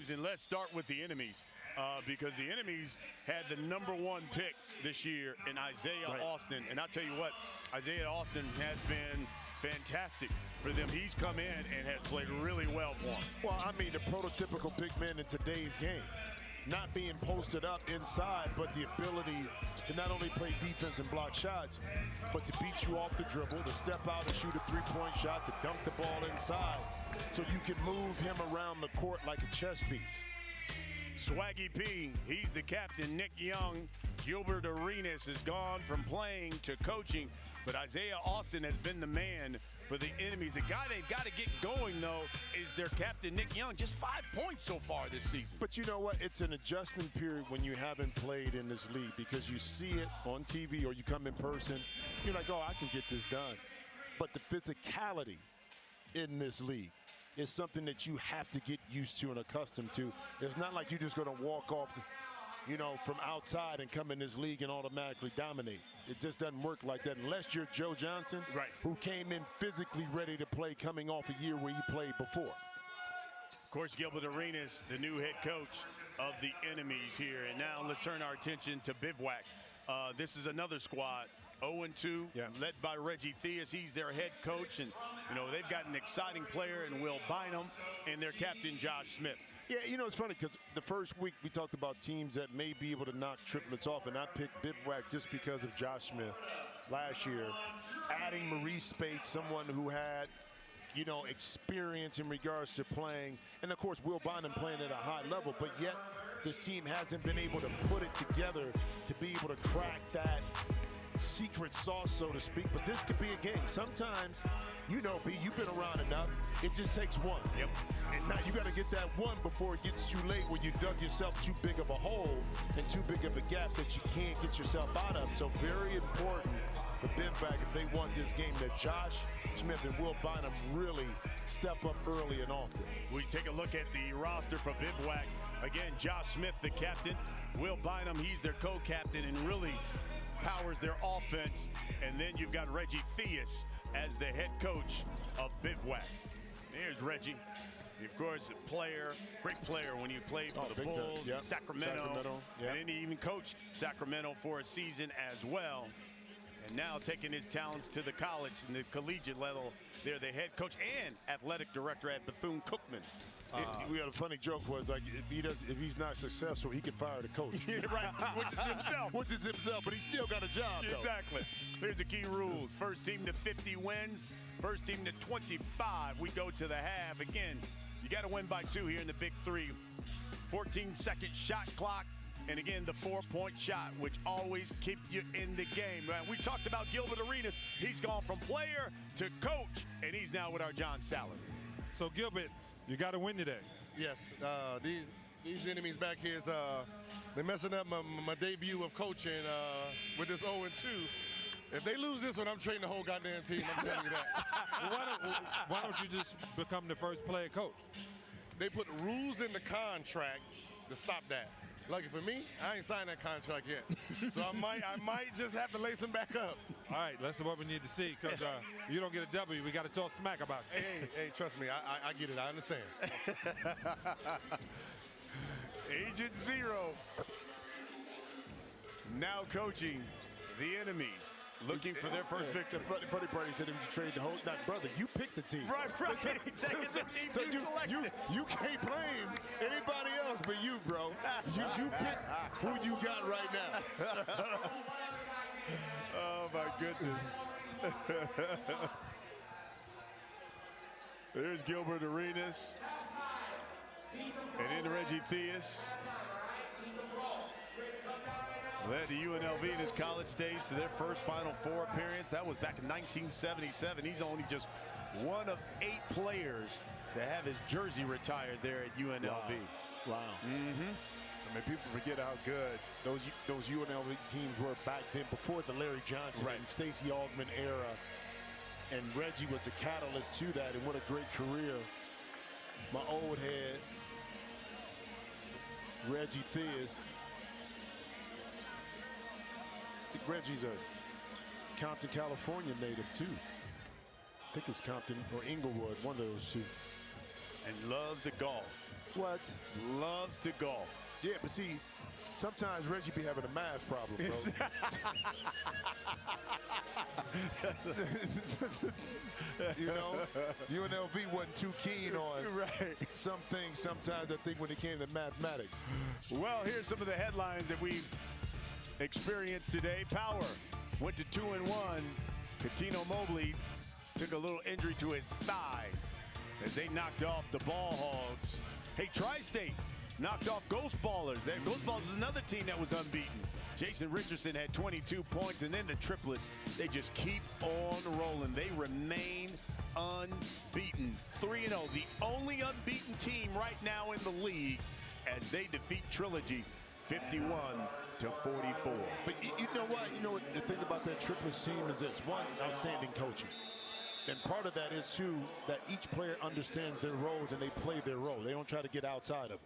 teams, and let's start with the enemies because the enemies had the #1 pick this year in Isaiah Austin. And I'll tell you what, Isaiah Austin has been fantastic for them. He's come in and has played really well for them. Well, I mean, the prototypical big man in today's game. Not being posted up inside, but the ability to not only play defense and block shots, but to beat you off the dribble, to step out and shoot a three-point shot, to dunk the ball inside, so you can move him around the court like a chess piece. Swaggy P, he's the captain. Nick Young, Gilbert Arenas has gone from playing to coaching, but Isaiah Austin has been the man for the enemies. The guy they've got to get going, though, is their captain, Nick Young. Just 5 points so far this season. But you know what? It's an adjustment period when you haven't played in this league, because you see it on TV or you come in person. You're like, oh, I can get this done. But the physicality in this league is something that you have to get used to and accustomed to. It's not like you're just going to walk off from outside and come in this league and automatically dominate. It just doesn't work like that unless you're Joe Johnson, who came in physically ready to play coming off a year where he played before. Of course, Gilbert Arenas, the new head coach of the enemies here. And now let's turn our attention to Bivovac. This is another squad, 0-2, led by Reggie Theus. He's their head coach, and they've got an exciting player in Will Bynum and their captain, Josh Smith. Yeah, it's funny because the first week we talked about teams that may be able to knock triplets off, and I picked Bivovac just because of Josh Smith last year. Adding Maurice Spates, someone who had, experience in regards to playing, and of course Will Bynum playing at a high level, but yet this team hasn't been able to put it together to be able to crack that secret sauce, so to speak. But this could be a game. Sometimes, B, you've been around enough. It just takes one. Yep. And now you got to get that one before it gets too late, where you dug yourself too big of a hole and too big of a gap that you can't get yourself out of. So very important for Bivovac, if they want this game, that Josh Smith and Will Bynum really step up early and often. We take a look at the roster for Bivovac. Again, Josh Smith, the captain. Will Bynum, he's their co-captain and really powers their offense. And then you've got Reggie Theus as the head coach of Bivovac. Here's Reggie. Of course, a player, great player when you played for the Bulls, Sacramento. And then he even coached Sacramento for a season as well. And now taking his talents to the college and the collegiate level. They're the head coach and athletic director at Bethune-Cookman. We had a funny joke was like, if he's not successful, he can fire the coach. Right, which is himself. Which is himself, but he still got a job, though. Exactly. Here's the key rules. First team to 50 wins. First team to 25. We go to the half. Again, you got to win by 2 here in the Big Three. 14-second shot clock. And again, the 4-point shot, which always keep you in the game. We talked about Gilbert Arenas. He's gone from player to coach, and he's now with our John Sallard. So, Gilbert, you got to win today. Yes. These enemies back here, they're messing up my debut of coaching with this 0-2. If they lose this one, I'm trading the whole goddamn team. I'm telling you that. Well, why don't you just become the first player coach? They put rules in the contract to stop that. Lucky for me, I ain't signed that contract yet. So I might just have to lace them back up. All right, that's what we need to see, because you don't get a W, we got to talk smack about it. Hey, trust me, I get it, I understand. Agent Zero now coaching the enemies, looking for their first victim. Funny part, he said him to trade the whole. Not brother, you picked the team. Right. Exactly. The team so you selected. You can't blame anybody else but you, bro. You pick who you got right now. Oh my goodness. There's Gilbert Arenas. And then Reggie Theus. Led to UNLV in his college days to their first Final Four appearance. That was back in 1977. He's only just one of 8 players to have his jersey retired there at UNLV. Wow. I mean, people forget how good those UNLV teams were back then, before the Larry Johnson and Stacey Augmon era. And Reggie was a catalyst to that, and what a great career. My old head, Reggie Theus. I think Reggie's a Compton, California native too. I think it's Compton or Inglewood, one of those two. And loves the golf. What? Loves to golf. Yeah, but see, sometimes Reggie be having a math problem, bro. You know, UNLV wasn't too keen on some things sometimes, I think, when it came to mathematics. Well, here's some of the headlines that we've experienced today. Power went to 2-1. Patino Mobley took a little injury to his thigh as they knocked off the Ball Hogs. Hey, Tri-State knocked off Ghost Ballers. Ghost Ballers was another team that was unbeaten. Jason Richardson had 22 points, and then the triplets, they just keep on rolling. They remain unbeaten. 3-0, the only unbeaten team right now in the league as they defeat Trilogy 51-44. But you know what? You know what the thing about that triplets team is this. One, outstanding coaching. And part of that is, too, that each player understands their roles and they play their role. They don't try to get outside of it.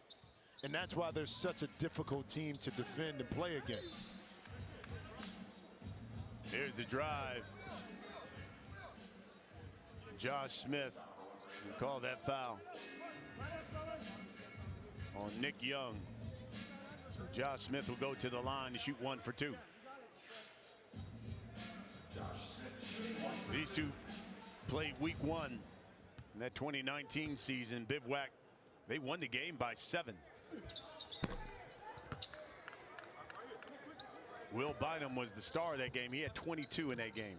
And that's why they're such a difficult team to defend and play against. Here's the drive. Josh Smith called that foul on Nick Young. So Josh Smith will go to the line to shoot 1 for 2. These two played week 1 in that 2019 season. Bivovac, they won the game by 7. Will Bynum was the star of that game. He had 22 in that game.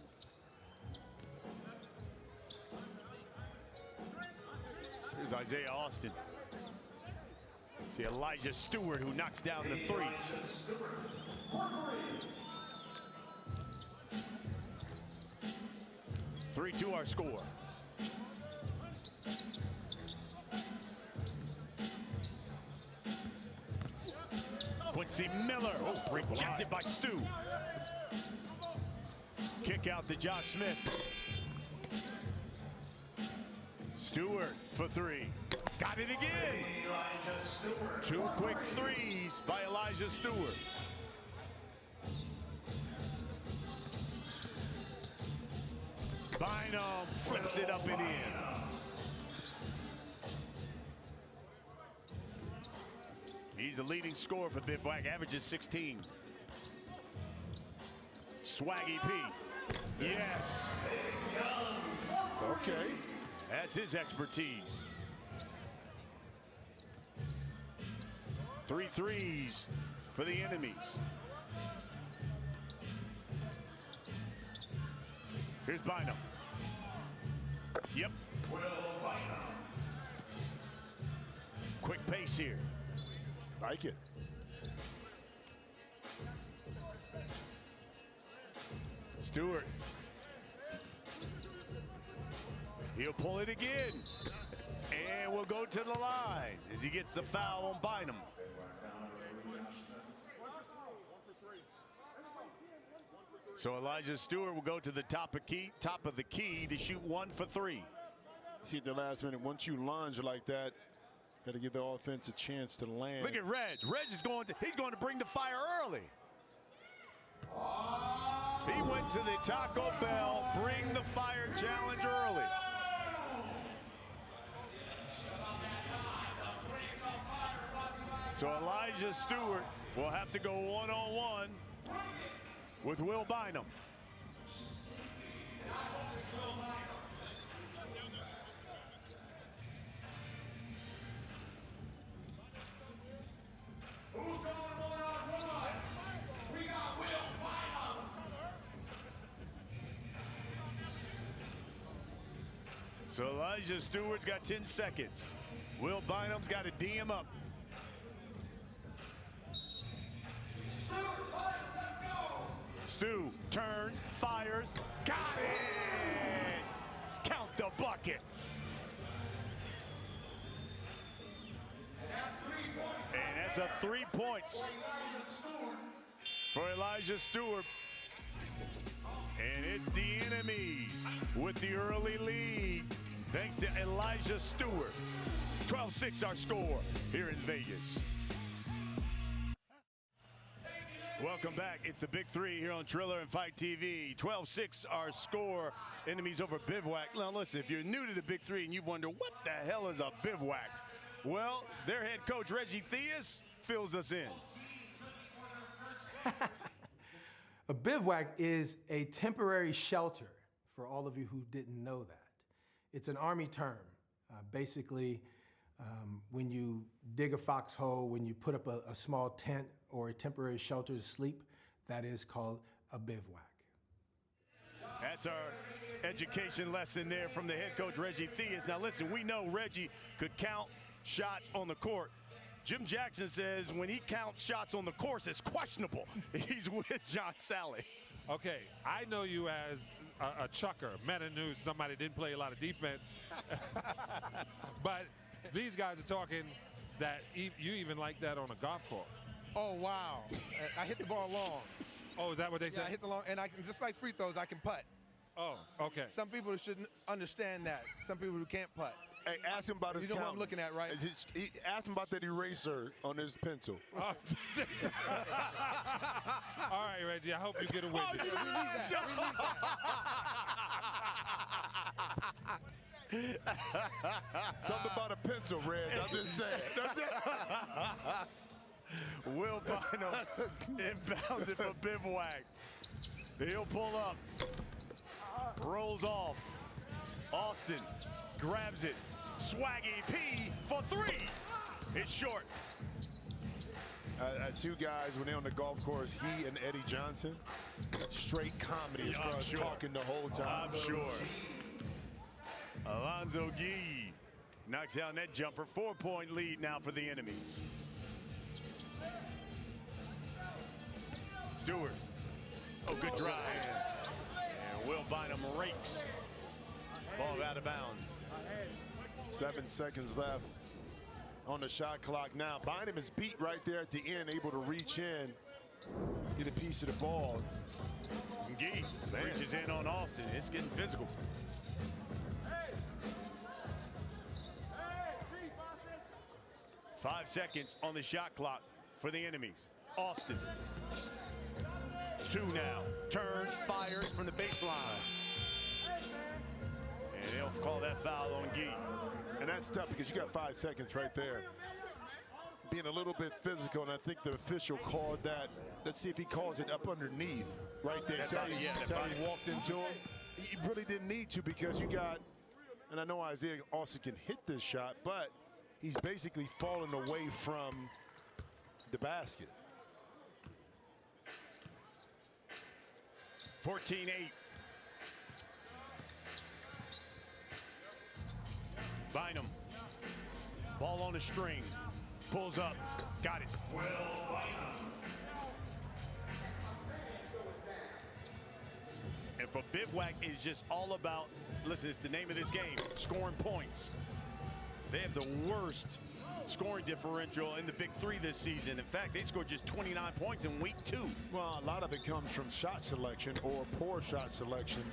Here's Isaiah Austin. To Elijah Stewart, who knocks down the 3. Three to our score. Quincy Miller, rejected by Stu. Kick out to Josh Smith. Stewart for 3. Got it again. 2 quick threes by Elijah Stewart. Bynum flips it up and in. He's the leading scorer for Bivovac, averages 16. Swaggy P. Yes. Okay. That's his expertise. 3 threes for the enemies. Here's Bynum. Yep. Quick pace here. Like it. Stewart. He'll pull it again. And we'll go to the line as he gets the foul on Bynum. So Elijah Stewart will go to the top of the key to shoot 1 for 3. See, at the last minute, once you lunge like that, got to give the offense a chance to land. Look at Reg. Reg is he's going to bring the fire early. He went to the Taco Bell, bring the fire challenge early. So Elijah Stewart will have to go one-on-one with Will Bynum. So Elijah Stewart's got 10 seconds. Will Bynum's got to D him up. Stu turns, fires, got it! Count the bucket. And that's a 3 points for Elijah Stewart. And it's the enemies with the early lead, thanks to Elijah Stewart. 12-6 our score here in Vegas. Welcome back. It's the Big Three here on Triller and Fight TV. 12-6 our score. Enemies over Bivovac. Now listen, if you're new to the Big Three and you wonder what the hell is a Bivovac, Well, their head coach, Reggie Theus, fills us in. A bivouac is a temporary shelter, for all of you who didn't know that. It's an Army term. Basically, when you dig a foxhole, when you put up a small tent or a temporary shelter to sleep, that is called a bivouac. That's our education lesson there from the head coach, Reggie Theus. Now listen, we know Reggie could count shots on the court. Jim Jackson says when he counts shots on the course, it's questionable. He's with John Sally. Okay, I know you as a chucker. Meta knew somebody didn't play a lot of defense. But these guys are talking that you even like that on a golf course. Oh, wow. I hit the ball long. Oh, is that what they said? Yeah, I hit the long, and I can, just like free throws, I can putt. Oh, okay. Some people shouldn't understand that. Some people who can't putt. Hey, ask him about his You know what count. I'm looking at, right? Ask him about that eraser on his pencil. Oh, all right, Reggie, I hope you get a win. We need that. Something about a pencil, Red. I'm just saying. That's it. Will Bynum inbounded for Bivovac. He'll pull up. Rolls off. Austin grabs it. Swaggy P for three. It's short. Two guys, when they're on the golf course, he and Eddie Johnson, straight comedy as far as talking the whole time. I'm sure. Alonzo Gee knocks down that jumper. 4-point lead now for the enemies. Stewart. Oh, good drive. And Will Bynum rakes. Ball out of bounds. 7 seconds left on the shot clock now. Bynum is beat right there at the end, able to reach in, get a piece of the ball. Gee reaches in on Austin. It's getting physical. Five seconds on the shot clock for the enemies. Austin. Two now. Turns, fires from the baseline. And they'll call that foul on Gee. And that's tough because you got 5 seconds right there. Being a little bit physical, and I think the official called that. Let's see if he calls it up underneath right there. That's how he walked into him. He really didn't need to because you got, and I know Isaiah also can hit this shot, but he's basically falling away from the basket. 14-8. Bynum. Ball on the string. Pulls up. Got it. And for Bivovac, it's just all about, listen, it's the name of this game, scoring points. They have the worst scoring differential in the Big Three this season. In fact, they scored just 29 points in week 2. Well, a lot of it comes from shot selection or poor shot selection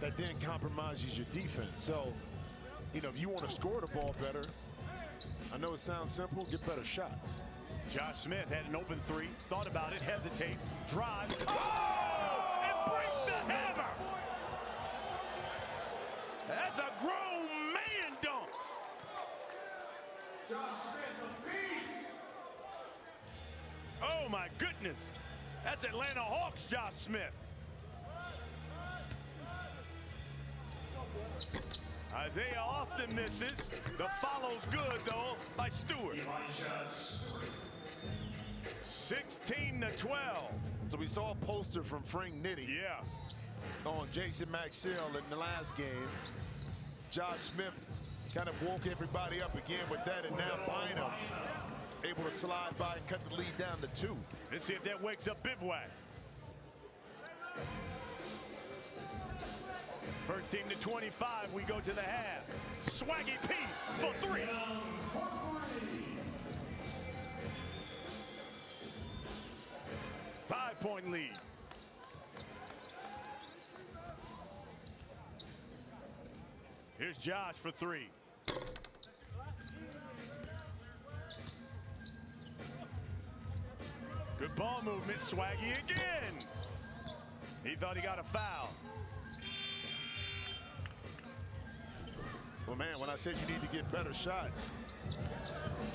that then compromises your defense. So, you know, if you want to score the ball better, I know it sounds simple, get better shots. Josh Smith had an open three, thought about it, hesitates, drives. Oh! And breaks the hammer! That's a grown man dunk. Josh Smith, a beast. Oh my goodness. That's Atlanta Hawks, Josh Smith. Isaiah Austin misses. The follow's good, though, by Stewart. 16-12. So we saw a poster from Frank Nitti on Jason Maxill in the last game. Josh Smith kind of woke everybody up again with that, and now Bynum able to slide by and cut the lead down to 2. Let's see if that wakes up Bivovac. First team to 25, we go to the half. Swaggy P for 3. Five-point lead. Here's Josh for 3. Good ball movement, Swaggy again. He thought he got a foul. Well, man, when I said you need to get better shots,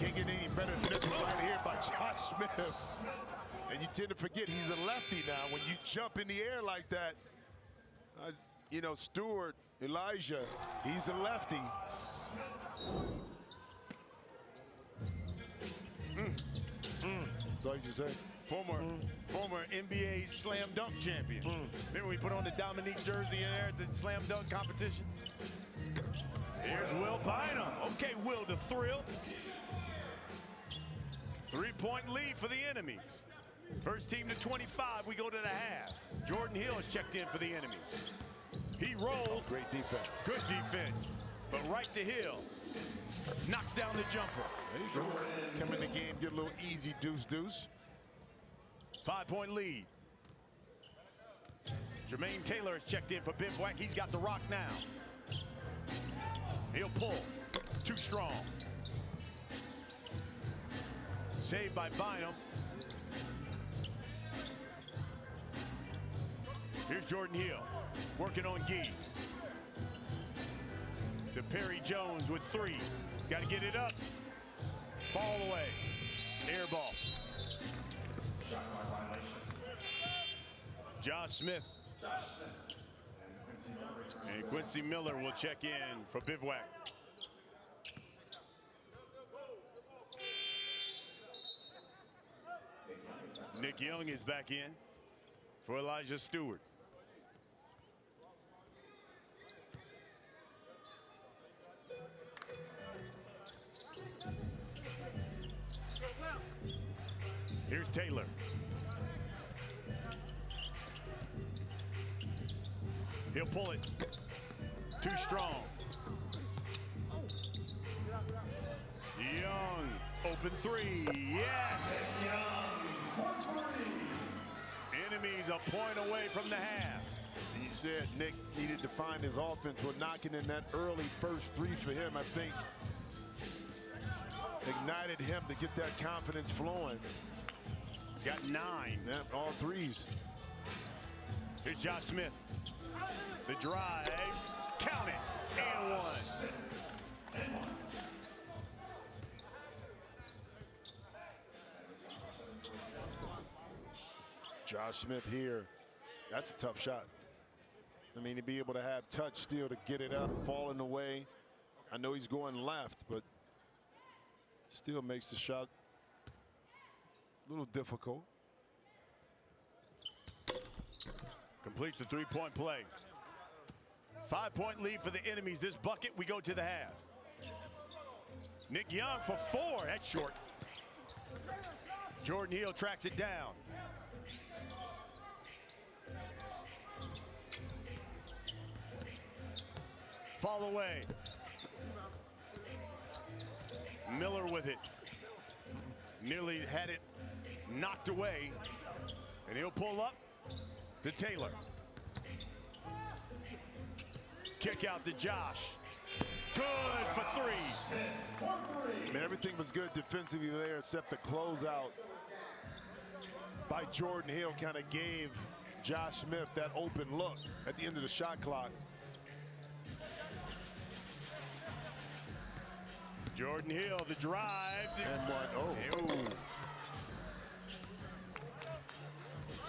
Can't get any better than this one right here by Josh Smith. And you tend to forget he's a lefty now. When you jump in the air like that, you know, Stewart, Elijah, he's a lefty. That's all you can say. Former NBA slam dunk champion. Remember we put on the Dominique jersey in there at the slam dunk competition? Here's Will Bynum. Okay, Will, the thrill. 3-point lead for the enemies. First team to 25, we go to the half. Jordan Hill is checked in for the enemies. He rolled. Great defense. Good defense. But right to Hill. Knocks down the jumper. There you go. Come in the game, get a little easy deuce. 5-point lead. Jermaine Taylor is checked in for Bivovac. He's got the rock now. He'll pull. Too strong. Saved by Bynum. Here's Jordan Hill working on Gee. To Perry Jones with 3. Got to get it up. Fall away. Air ball. Josh Smith. And Quincy Miller will check in for Bivovac. Nick Young is back in for Elijah Stewart. Here's Taylor. He'll pull it. Too strong. Young, open 3. Yes! Enemies a point away from the half. And you said Nick needed to find his offense. We're knocking in that early first 3 for him, I think. Ignited him to get that confidence flowing. He's got 9. Yeah, all 3s. Here's Josh Smith. The drive. Count it. And 1. Josh Smith here. That's a tough shot. I mean, to be able to have touch still to get it up, falling away. I know he's going left, but still makes the shot a little difficult. Completes the 3-point play. 5-point lead for the enemies. This bucket, we go to the half. Nick Young for 4. That's short. Jordan Hill tracks it down. Fall away. Miller with it. Nearly had it knocked away. And he'll pull up to Taylor. Kick out to Josh. Good for 3. I mean, everything was good defensively there except the closeout by Jordan Hill kind of gave Josh Smith that open look at the end of the shot clock. Jordan Hill, the drive. And 1. Oh.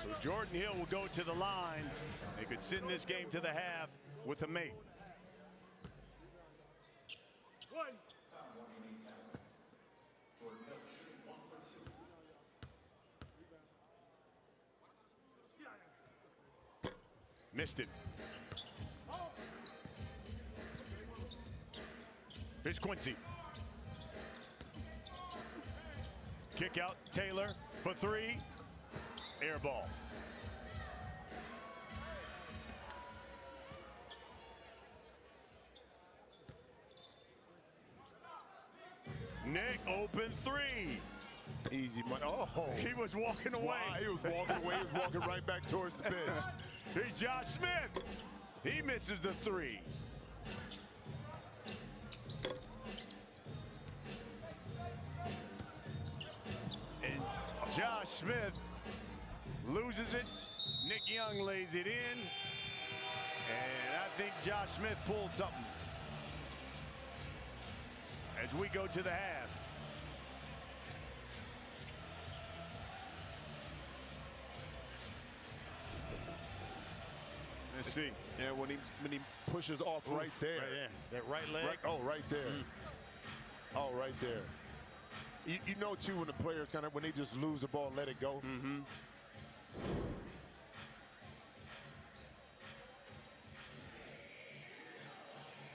So Jordan Hill will go to the line. They could send this game to the half with a mate. Missed it. Here's Quincy. Kick out, Taylor for 3. Air ball. Nick, open 3. Easy money. Oh. He was walking away. Wow, he was walking away. He was walking right back towards the bench. Here's Josh Smith. He misses the 3. And Josh Smith loses it. Nick Young lays it in. And I think Josh Smith pulled something. As we go to the half. to see. Yeah, when he pushes off right there. Right there. That right leg. Right there. Oh, right there. You know, too, when the players when they just lose the ball and let it go.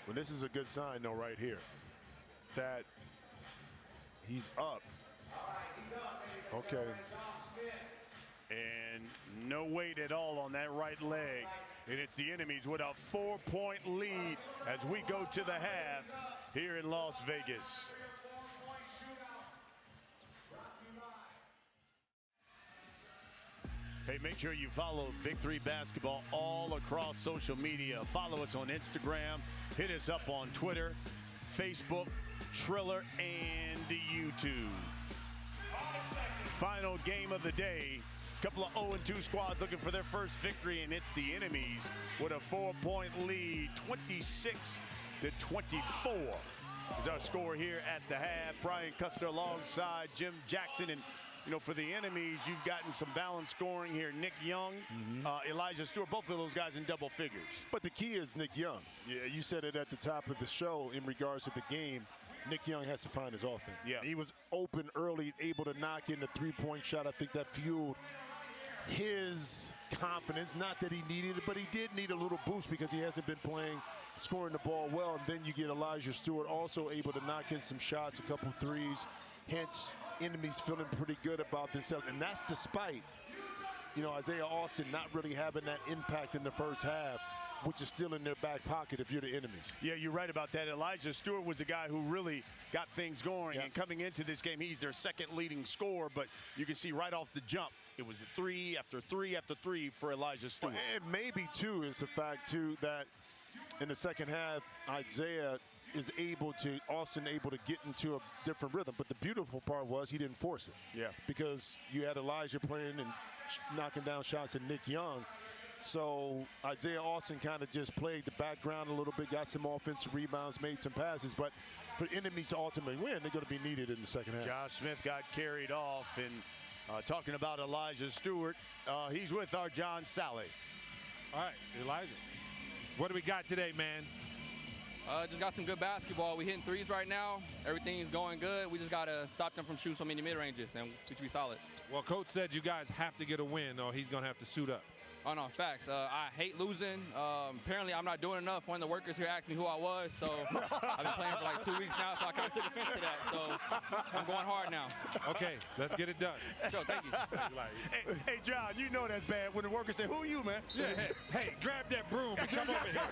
Well, this is a good sign, though, right here, that he's up. Okay. And no weight at all on that right leg. And it's the enemies with a 4-point lead as we go to the half here in Las Vegas. Hey, make sure you follow Big 3 Basketball all across social media. Follow us on Instagram. Hit us up on Twitter, Facebook, Triller, and YouTube. Final game of the day. Couple of 0-2 squads looking for their first victory, and it's the enemies with a 4-point lead, 26-24 is our score here at the half. Brian Custer alongside Jim Jackson, and you know, for the enemies, you've gotten some balanced scoring here. Nick Young, Elijah Stewart, both of those guys in double figures. But the key is Nick Young. Yeah, you said it at the top of the show in regards to the game. Nick Young has to find his offense. Yeah. He was open early, able to knock in the three-point shot. I think that fueled his confidence. Not that he needed it, but he did need a little boost because he hasn't been scoring the ball well. And then you get Elijah Stewart also able to knock in some shots, a couple threes. Hence, enemies feeling pretty good about themselves. And that's despite, you know, Isaiah Austin not really having that impact in the first half, which is still in their back pocket if you're the enemies. Yeah, you're right about that. Elijah Stewart was the guy who really got things going. And coming into this game, he's their second leading scorer. But you can see right off the jump, it was a 3 after 3 after 3 for Elijah Stewart. Well, and maybe, too, is the fact, too, that in the second half, Austin able to get into a different rhythm. But the beautiful part was he didn't force it. Yeah. Because you had Elijah playing and knocking down shots at Nick Young. So Isaiah Austin kind of just played the background a little bit, got some offensive rebounds, made some passes. But for enemies to ultimately win, they're going to be needed in the second half. Josh Smith got carried off. And talking about Elijah Stewart, he's with our John Sally. All right, Elijah, what do we got today, man? Just got some good basketball. We hitting threes right now. Everything's going good. We just got to stop them from shooting so many mid-ranges, and we should be solid. Well, Coach said you guys have to get a win, or he's going to have to suit up. Oh, no, facts. I hate losing. Apparently, I'm not doing enough. One of the workers here asked me who I was, so I've been playing for like 2 weeks now, so I kind of took offense to that. So I'm going hard now. Okay, let's get it done. Sure, thank you. Hey, John, you know that's bad when the workers say, "Who are you, man?" Yeah, hey, grab that broom and come over here.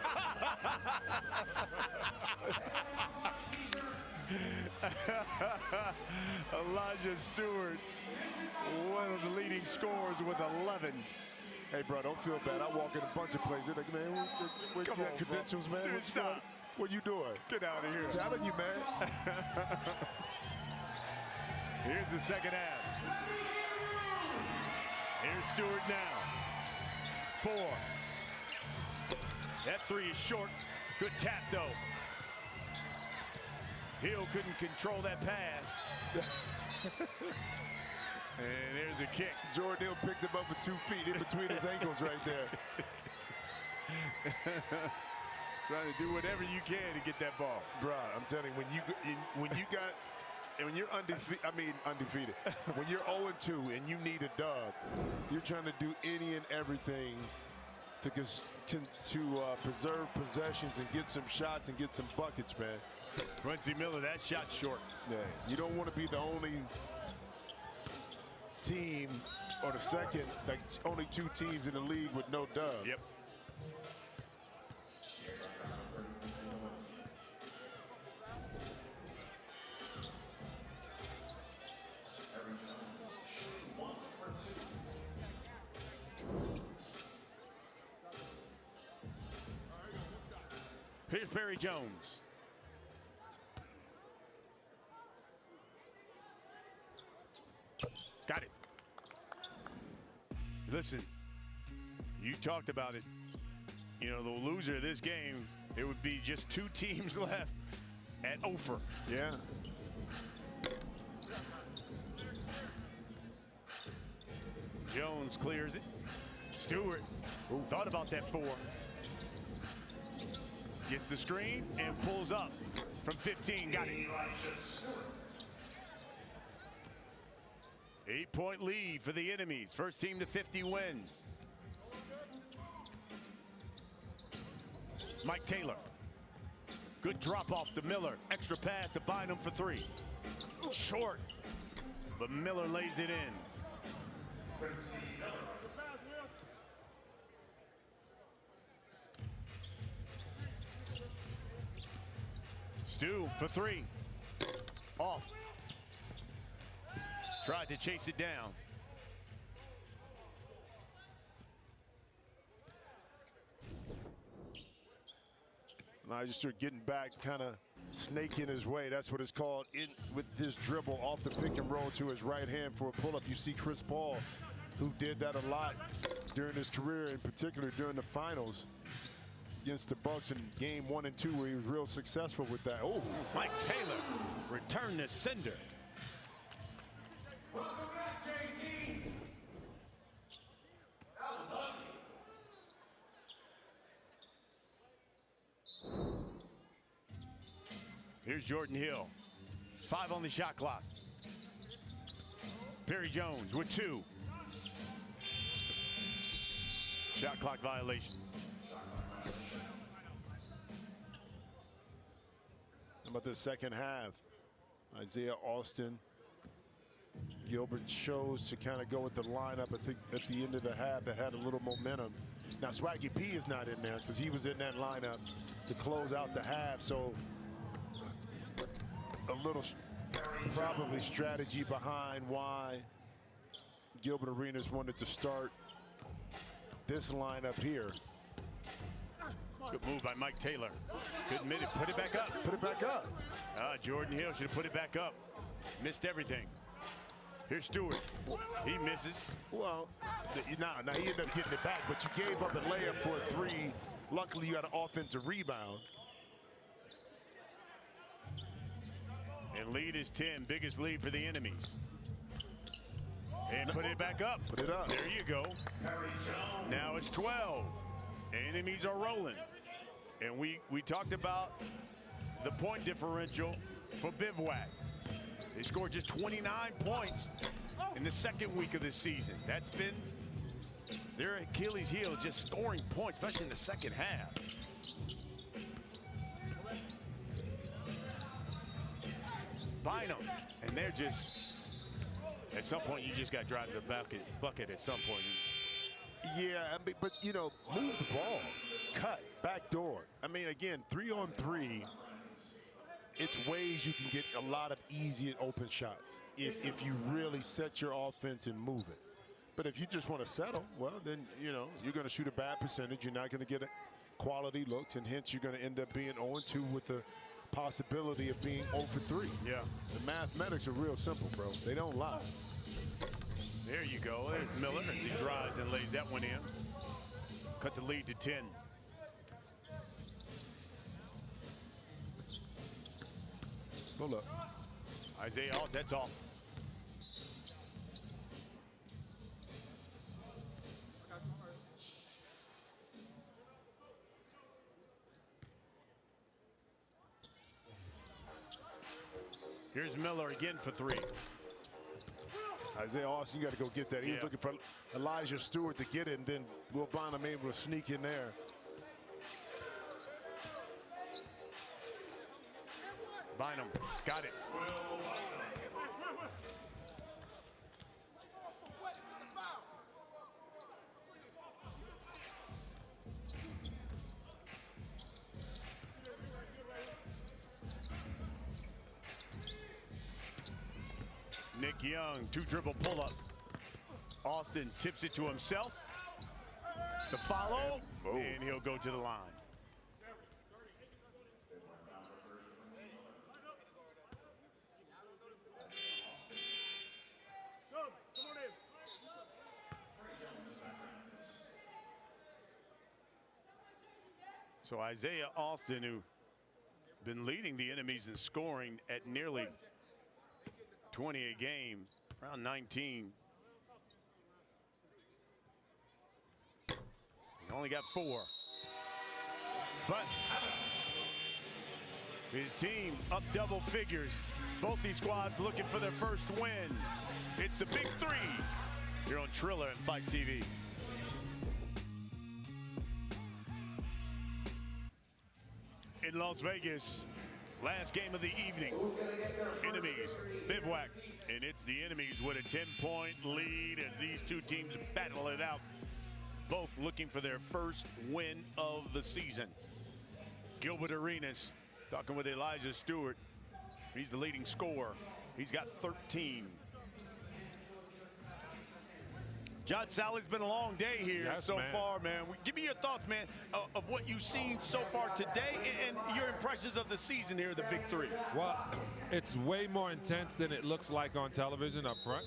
Elijah Stewart, one of the leading scorers with 11. Hey, bro, don't feel bad. I walk in a bunch of places. They're like, man, where's your credentials, man? Dude, stop. What you doing? Get out of here. I'm telling you, man. Here's the second half. Here's Stewart now. 4. That 3 is short. Good tap, though. Hill couldn't control that pass. And there's a kick. Jordan Hill picked him up with 2 feet in between his ankles right there. Trying to do whatever you can to get that ball. Bro, I'm telling you, when you're undefeated, when you're 0-2 and you need a dub, you're trying to do any and everything to preserve possessions and get some shots and get some buckets, man. Quincy Miller, that shot short. Yeah, you don't want to be the only team or the second, like only 2 teams in the league with no dub. Yep. Here's Perry Jones. Got it. Listen, you talked about it. You know, the loser of this game, it would be just 2 teams left at Ophir. Yeah. Jones clears it. Stewart thought about that 4. Gets the screen and pulls up from 15. Got it. 8-point lead for the enemies. First team to 50 wins. Mike Taylor. Good drop off to Miller. Extra pass to Bynum for 3. Short. But Miller lays it in. Stu for 3. Off. Tried to chase it down. Elijah Stewart getting back, kind of snaking his way. That's what it's called. In with this dribble off the pick and roll to his right hand for a pull-up. You see Chris Paul, who did that a lot during his career, in particular during the finals against the Bucks in game 1 and 2, where he was real successful with that. Oh, Mike Taylor, return to sender. Here's Jordan Hill. 5 on the shot clock. Perry Jones with 2. Shot clock violation. How about the second half? Isaiah Austin. Gilbert chose to kind of go with the lineup, I think, at the end of the half that had a little momentum. Now, Swaggy P is not in there because he was in that lineup to close out the half. So a little probably strategy behind why Gilbert Arenas wanted to start this lineup here. Good move by Mike Taylor. Good minute. Put it back up. Put it back up. Jordan Hill should have put it back up. Missed everything. Here's Stewart. He misses. Well, now he ended up getting it back, but you gave up a layup for a 3. Luckily, you got an offensive rebound. And lead is 10. Biggest lead for the enemies. And put it back up. Put it up. There you go. Now it's 12. Enemies are rolling. And we talked about the point differential for Bivovac. They scored just 29 points in the second week of the season. That's been their Achilles heel, just scoring points, especially in the second half. Bynum, and they're just, at some point, you just got to drive the bucket at some point. Yeah, I mean, but, you know, move the ball. Cut, back door. I mean, again, 3-on-3, it's ways you can get a lot of easy and open shots if you really set your offense and move it. But if you just want to settle, well, then, you know, you're going to shoot a bad percentage. You're not going to get quality looks, and hence you're going to end up being 0-2 with the possibility of being 0-3. Yeah. The mathematics are real simple, bro. They don't lie. There you go. There's Miller as he drives and lays that one in. Cut the lead to 10. Hold up. Isaiah Austin, that's off. Here's Miller again for 3. Isaiah Austin, you got to go get that. He was looking for Elijah Stewart to get it, and then Will Bynum able to sneak in there. Bynum got it. Nick Young, 2-dribble pull-up. Austin tips it to himself. The follow, and he'll go to the line. So Isaiah Austin, who been leading the enemies in scoring at nearly 20 a game, around 19. He only got 4. But His team up double figures. Both these squads looking for their first win. It's the Big Three here on Triller and Fight TV. In Las Vegas, last game of the evening. Enemies, Bivovac, and it's the Enemies with a 10-point lead as these two teams battle it out. Both looking for their first win of the season. Gilbert Arenas talking with Elijah Stewart. He's the leading scorer. He's got 13. John Sally's been a long day here so far, man. Give me your thoughts, man, of what you've seen so far today and your impressions of the season here, the Big Three. Well, it's way more intense than it looks like on television up front.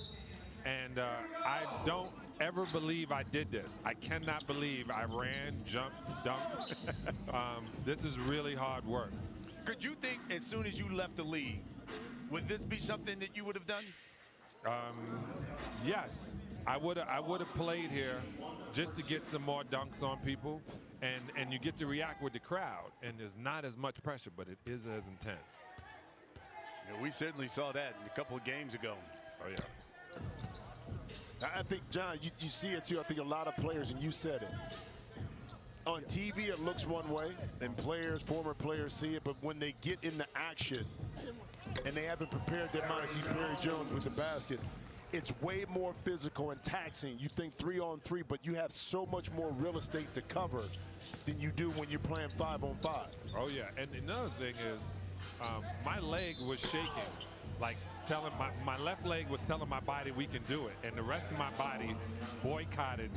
And I don't ever believe I did this. I cannot believe I ran, jumped, dunked. This is really hard work. Could you think as soon as you left the league, would this be something that you would have done? Yes. I would have played here just to get some more dunks on people, and you get to react with the crowd, and there's not as much pressure, but it is as intense. Yeah, we certainly saw that a couple of games ago. Oh yeah. I think, John, you see it too. I think a lot of players, and you said it. On TV, it looks one way, and players, former players see it, but when they get into action and they haven't prepared their minds, see Perry Jones with the basket, it's way more physical and taxing. You think 3-on-3, but you have so much more real estate to cover than you do when you're playing 5-on-5. Oh yeah, and another thing is, my leg was shaking, like telling my left leg was telling my body we can do it, and the rest of my body boycotted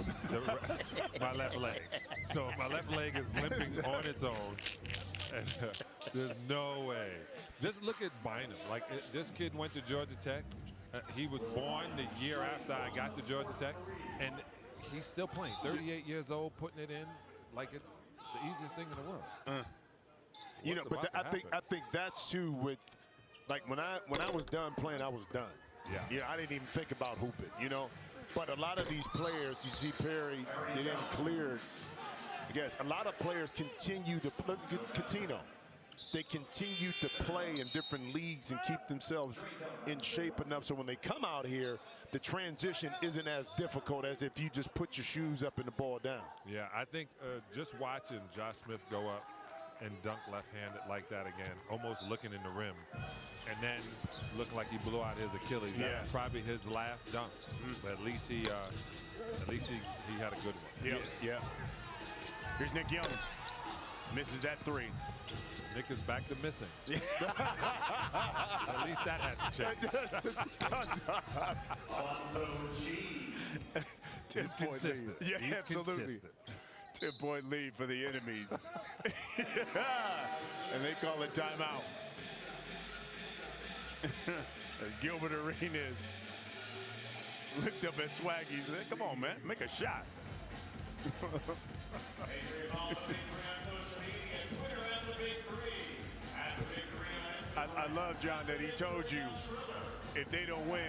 my left leg. So my left leg is limping on its own, and there's no way. Just look at Bynum. Like this kid went to Georgia Tech. He was born the year after I got to Georgia Tech, and he's still playing. 38 years old, putting it in like it's the easiest thing in the world. You know, but I think that's too with, like when I was done playing, I was done. Yeah, I didn't even think about hooping, you know. But a lot of these players, you see Perry, they didn't clear. I guess a lot of players continue to look at Catino. They continue to play in different leagues and keep themselves in shape enough so when they come out here, the transition isn't as difficult as if you just put your shoes up and the ball down. Yeah, I think just watching Josh Smith go up and dunk left-handed like that again, almost looking in the rim, and then looked like he blew out his Achilles. Yeah. That's probably his last dunk. But at least he had a good one. Yeah. Here's Nick Young. Misses that three. Nick is back to missing. At least that had to check. He's consistent. Yeah, He's absolutely. Consistent. 10-point lead for the Enemies. And they call it timeout. As Gilbert Arenas looked up at Swaggy. Said, come on, man, make a shot. I love, John, that he told you if they don't win,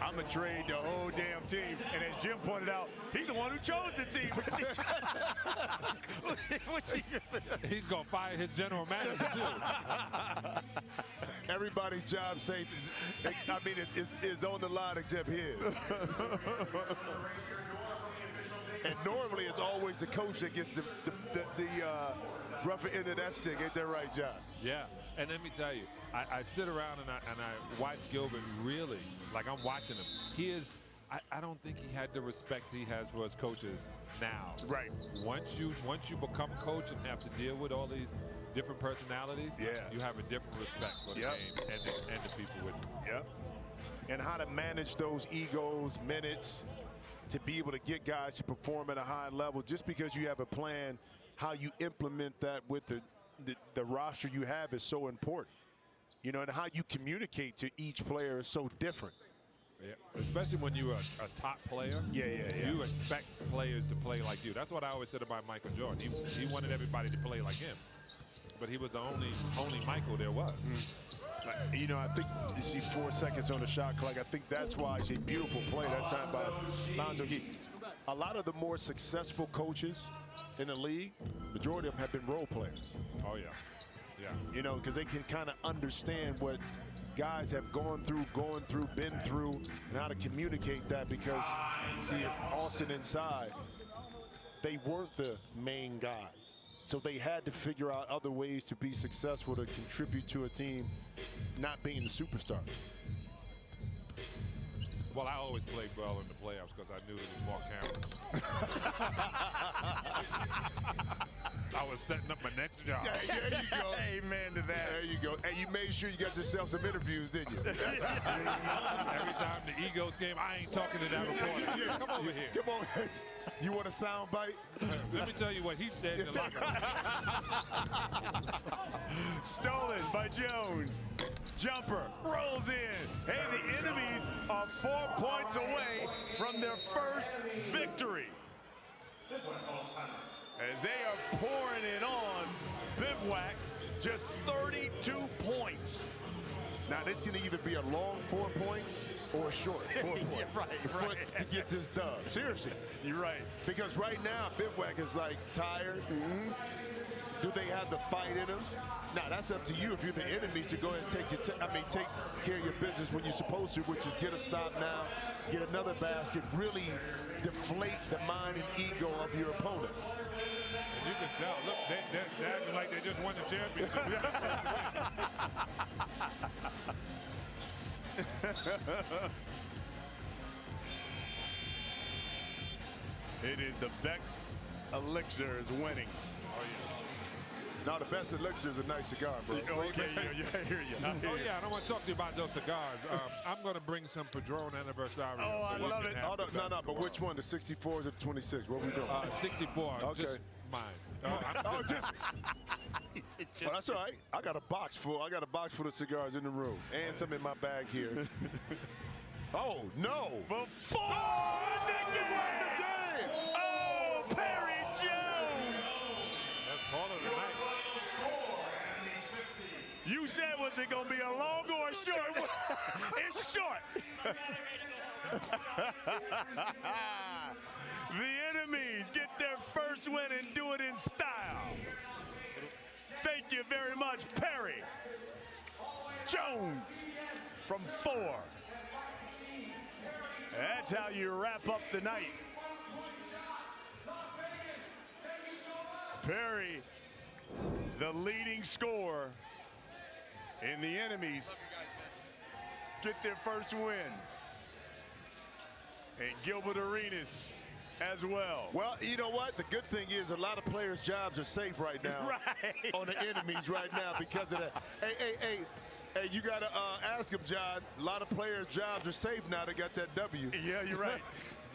I'm going to trade the whole damn team. And as Jim pointed out, he's the one who chose the team. He's going to fire his general manager, too. Everybody's job safe is on the line except his. And normally it's always the coach that gets the rougher end of that stick. Ain't that right, John? Yeah, and let me tell you, I sit around and I watch Gilbert really, like I'm watching him. He is, I don't think he had the respect he has for his coaches now. Right. Once you become a coach and have to deal with all these different personalities, you have a different respect for the game and the people with you. Yep. And how to manage those egos, minutes, to be able to get guys to perform at a high level. Just because you have a plan, how you implement that with the roster you have is so important. You know, and how you communicate to each player is so different. Yeah, especially when you're a top player. Yeah. You expect players to play like you. That's what I always said about Michael Jordan. He wanted everybody to play like him, but he was the only Michael there was. You know, I think you see 4 seconds on the shot clock. I think that's why it's a beautiful play that time by Lonzo Heat. A lot of the more successful coaches in the league, majority of them have been role players. Oh, yeah. Yeah. You know, because they can kind of understand what guys have gone through, been through, and how to communicate that. Because, see, Austin inside, they weren't the main guys. So they had to figure out other ways to be successful, to contribute to a team not being the superstar. Well, I always played well in the playoffs because I knew there was more cameras. I was setting up my next job. Yeah, there you go. Amen to that. There you go. And you made sure you got yourself some interviews, didn't you? Every time the Eagles game, I ain't talking to that reporter. Come over here. Come on. You want a sound bite? Let me tell you what he said in the locker room. Stolen by Jones. Jumper rolls in. Hey, the enemies are 4 points away from their first victory. As they are pouring it on Bivovac, just 32 points. Now, this can either be a long 4 points or a short 4 points. Yeah, right. To get this done. Seriously. You're right. Because right now, Bivovac is like tired. Do they have the fight in them? Now, that's up to you if you're the enemies to go ahead and take care of your business when you're supposed to, which is get a stop now, get another basket, really deflate the mind and ego of your opponent. And you can tell, look, they're acting like they just won the championship. It is the Beck's Elixir is winning. Now, the best elixir is a nice cigar, bro. Okay, yeah, I hear you. Oh, yeah, and I want to talk to you about those cigars. I'm going to bring some Padron Anniversary. Oh, I love it. Oh, no, but which one? The 64s or the 26? What are we doing? 64. Okay. Just mine. Oh, that's all right. I got a box full. I got a box full of cigars in the room, and some in my bag here. Oh no! Before they can win the game. Oh, Perry Jones. That's part of the night. You said, was it gonna be a long or a short? It's short. The enemies get their first win and do it in style. Thank you very much, Perry Jones from 4. That's how you wrap up the night. Perry, the leading scorer, and the enemies get their first win. And Gilbert Arenas as well. Well, you know what? The good thing is a lot of players' jobs are safe right now. Right. On the enemies right now because of that. Hey, you got to ask them, John. A lot of players' jobs are safe now. They got that W. Yeah, you're right.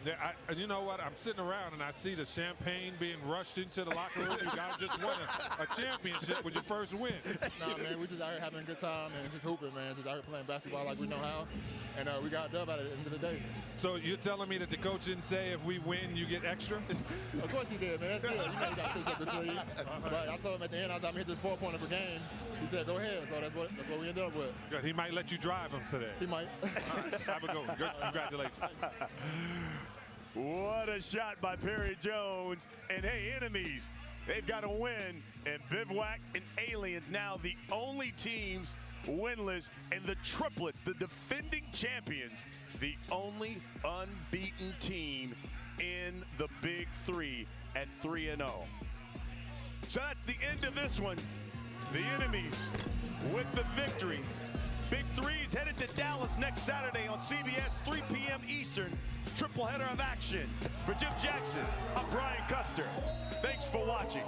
Yeah, and you know what? I'm sitting around and I see the champagne being rushed into the locker room. You guys just won a championship with your first win. Nah, man, we just out here having a good time and just hooping, man. Just out here playing basketball like we know how. And we got a dub at the end of the day. So you're telling me that the coach didn't say if we win, you get extra? Of course he did, man. That's good. You know you got to push up the sleeve. But I told him at the end, I was going to hit this 4-pointer per game. He said, go ahead. So that's what we ended up with. Good. He might let you drive him today. He might. All right, have a good one. Good. Congratulations. What a shot by Perry Jones. And hey, enemies, they've got a win. And Bivovac and Aliens now the only teams winless, and the triplets, the defending champions, the only unbeaten team in the Big Three at 3-0. So that's the end of this one. The enemies with the victory. Big Three's headed to Dallas next Saturday on CBS, 3 p.m. Eastern. Triple header of action. For Jim Jackson, I'm Brian Custer. Thanks for watching.